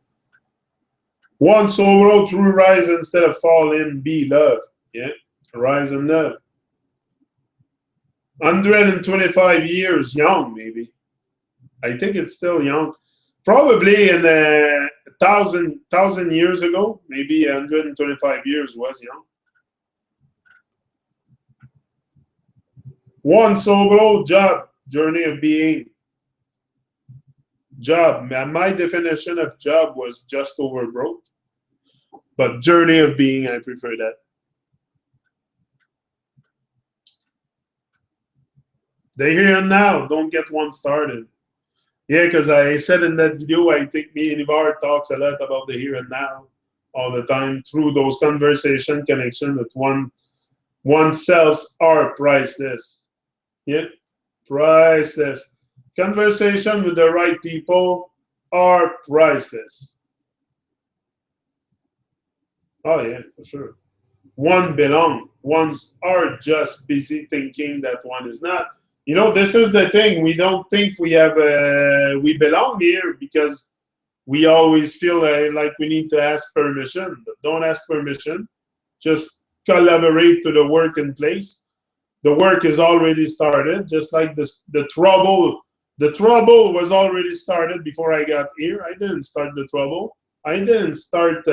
One sorrow, true rise instead of fall in, be love. Yeah, rise and love. 125 years young, maybe. I think it's still young. Probably in a thousand years ago, maybe 125 years was young. One solo job, journey of being. Job. My definition of job was just over broke. But journey of being, I prefer that. The here and now, don't get one started. Yeah, because I said in that video, I think me and Ivar talks a lot about the here and now all the time through those conversation connection that oneself's are priceless. Yeah, priceless. Conversation with the right people are priceless. Oh yeah, for sure. One belong. Ones are just busy thinking that one is not. This is the thing. We don't think we belong here because we always feel like we need to ask permission. But don't ask permission. Just collaborate to the work in place. The work is already started. Just like the trouble. The trouble was already started before I got here. I didn't start the trouble. I didn't start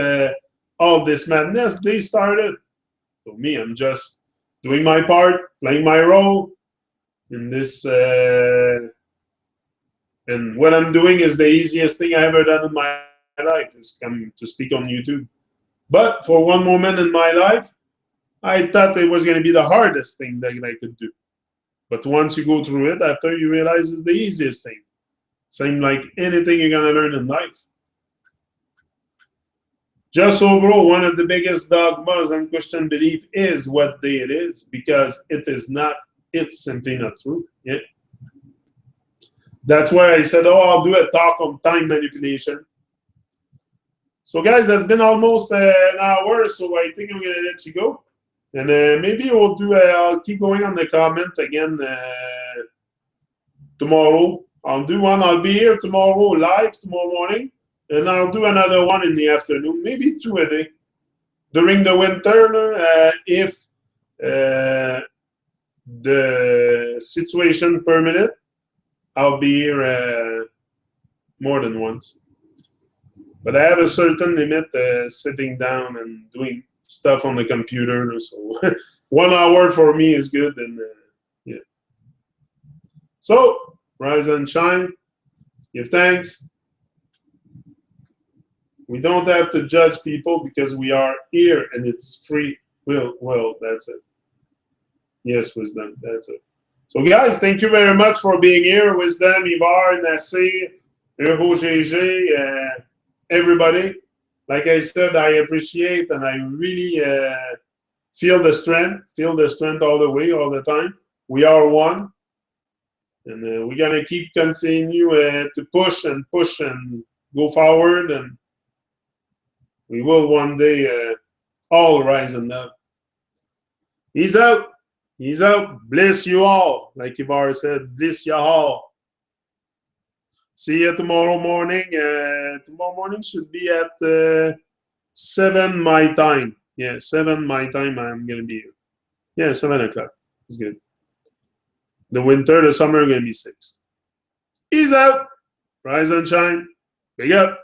all this madness. They started. So me, I'm just doing my part, playing my role in this. And what I'm doing is the easiest thing I ever done in my life is come to speak on YouTube. But for one moment in my life, I thought it was going to be the hardest thing that I could do. But once you go through it, after you realize it's the easiest thing. Same like anything you're going to learn in life. Just overall, one of the biggest dogmas and Christian belief is what day it is because it is not, it's simply not true. Yeah. That's why I said, oh, I'll do a talk on time manipulation. So, guys, that's been almost an hour, so I think I'm going to let you go. And maybe we'll do, I'll keep going on the comment again tomorrow. I'll do one, I'll be here tomorrow, live tomorrow morning, and I'll do another one in the afternoon, maybe two a day. During the winter, if the situation permit, I'll be here more than once. But I have a certain limit sitting down and doing stuff on the computer. So 1 hour for me is good. And yeah. So rise and shine. Give thanks. We don't have to judge people because we are here and it's free will. Well, that's it. Yes, wisdom. That's it. So, guys, thank you very much for being here. Wisdom, Ivar, Nassé, Euro GG, everybody. Like I said, I appreciate and I really feel the strength all the way, all the time. We are one. And we're going to keep continue to push and go forward. And we will one day all rise and love. He's out. He's out. Bless you all. Like Ivar said, bless you all. See you tomorrow morning. Tomorrow morning should be at 7 my time. Yeah, 7 my time. I'm going to be here. Yeah, 7 o'clock. It's good. The winter, the summer are going to be 6. He's out. Rise and shine. Big up.